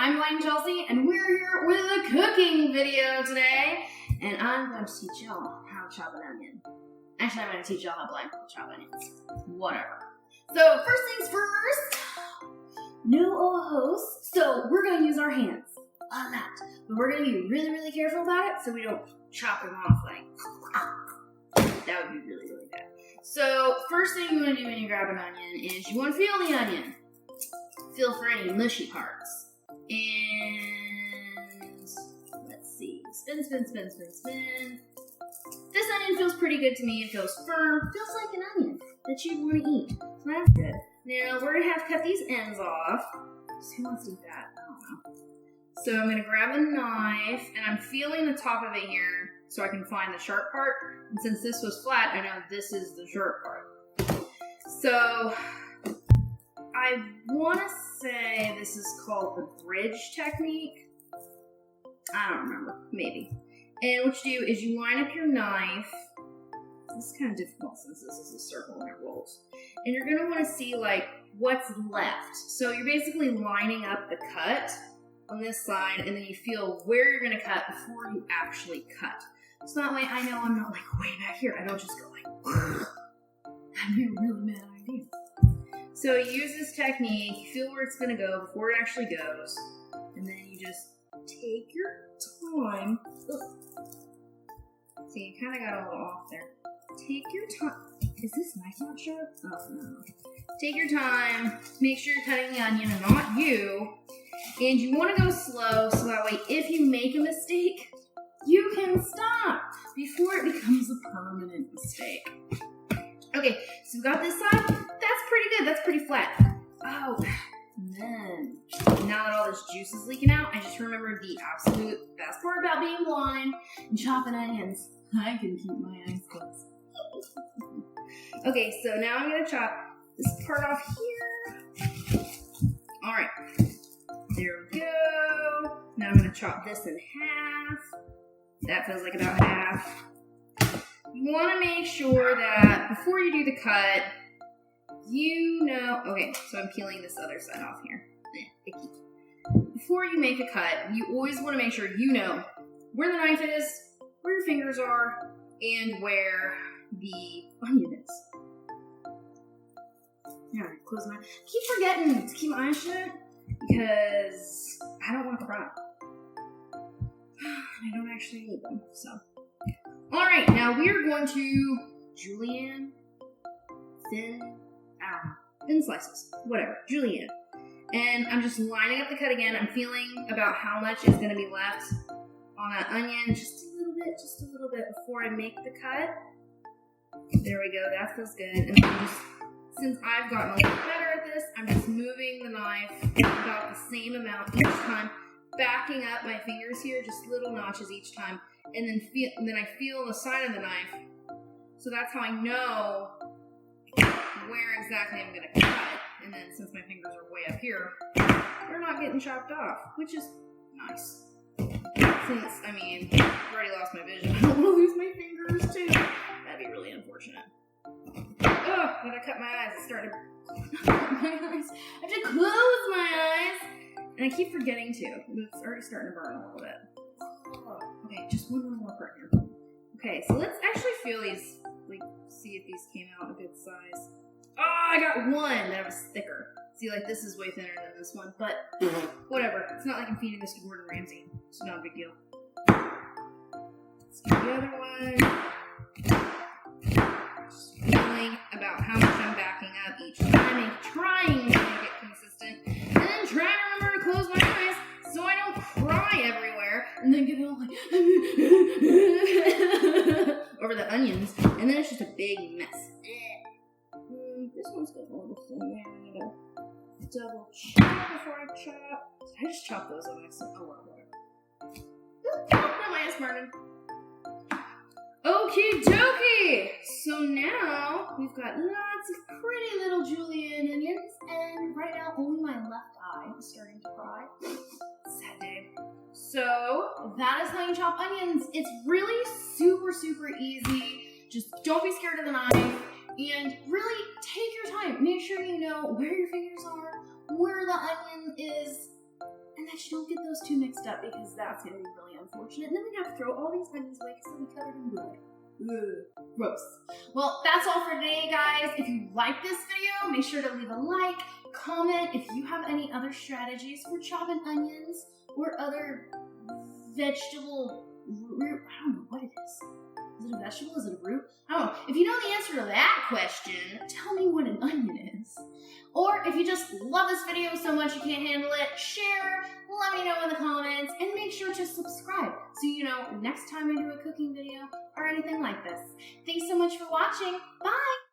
I'm Blaine Chelsea, and we're here with a cooking video today. And I'm going to teach y'all how to chop an onion. Actually, I'm going to teach y'all how Blaine will chop onions. Whatever. So, first things first, no host. So, we're going to use our hands a lot. But we're going to be really, really careful about it so we don't chop them off like that would be really, really bad. So, first thing you want to do when you grab an onion is you want to feel the onion. Feel for any mushy parts. And let's see. Spin, spin, spin, spin, spin. This onion feels pretty good to me. It feels firm. Feels like an onion that you'd want to eat. So that's good. Now we're going to have to cut these ends off. So who wants to eat that? I don't know. So I'm going to grab a knife, and I'm feeling the top of it here so I can find the sharp part. And since this was flat, I know this is the sharp part. So I want to say this is called the bridge technique. I don't remember. Maybe. And what you do is you line up your knife. This is kind of difficult since this is a circle and it rolls. And you're going to want to see like what's left. So you're basically lining up the cut on this side, and then you feel where you're going to cut before you actually cut. So that way I know I'm not like way back here. I don't just go like, that'd be a really bad idea. So you use this technique, you feel where it's going to go before it actually goes, and then you just take your time. See, you kind of got a little off there. Take your time. Is this knife not sharp? Oh, no. Take your time. Make sure you're cutting the onion and not you. And you want to go slow so that way if you make a mistake, you can stop before it becomes a permanent mistake. Okay, so we got this side. That's pretty good. That's pretty flat. Oh, man. Now that all this juice is leaking out, I just remembered the absolute best part about being blind and chopping onions. I can keep my eyes closed. Okay, so now I'm going to chop this part off here. All right. There we go. Now I'm going to chop this in half. That feels like about half. You want to make sure that before you do the cut, you know... Okay, so I'm peeling this other side off here. Icky. Before you make a cut, you always want to make sure you know where the knife is, where your fingers are, and where the onion is. Alright, close my eyes. I keep forgetting to keep my eyes shut because I don't want to cry. I don't actually need them, so... Alright, now we are going to julienne, thin slices, whatever, julienne. And I'm just lining up the cut again. I'm feeling about how much is going to be left on that onion, just a little bit before I make the cut. There we go, that feels good. And I'm just, since I've gotten a little better at this, I'm just moving the knife about the same amount each time, backing up my fingers here, just little notches each time. And then I feel the side of the knife, so that's how I know where exactly I'm going to cut. And then since my fingers are way up here, they're not getting chopped off, which is nice. Since, I mean, I've already lost my vision, I don't want to lose my fingers too. That'd be really unfortunate. Oh, when I cut my eyes, it started to my eyes. I have to close my eyes. And I keep forgetting to. It's already starting to burn a little bit. Okay, just one more part here. Okay, so let's actually feel these, like, see if these came out a good size. Oh, I got one that was thicker. See, like, this is way thinner than this one, but whatever. It's not like I'm feeding this to Gordon Ramsay. It's not a big deal. Let's get the other one. Just feeling about how much I'm backing up each time and trying to make it consistent. And then trying to remember to close my eyes so I don't cry everywhere and then get all like over the onions, and then it's just a big mess. This one's getting a little thin there. I need to double check before I chop. I just chopped those on accident. Oh, well, whatever. Not my ass, Martin. Okie dokie! So now we've got lots of pretty little julienne onions, and right now only my left eye is starting to cry. Sad day. So that is how you chop onions. It's really super, super easy. Just don't be scared of the knife, and really take your time. Make sure you know where your fingers are, where the onion is, and that you don't get those two mixed up, because that's going to be really unfortunate. And then we have to throw all these onions away because they'll be covered in blood. Ugh, gross. Well, that's all for today, guys. If you like this video, make sure to leave a like, comment if you have any other strategies for chopping onions or other vegetable root. I don't know what it is. Is it a vegetable? Is it a root? I don't know. If you know the answer to that question, tell me what an onion is. Or if you just love this video so much you can't handle it, share, let me know in the comments, and make sure to subscribe so you know next time I do a cooking video or anything like this. Thanks so much for watching. Bye!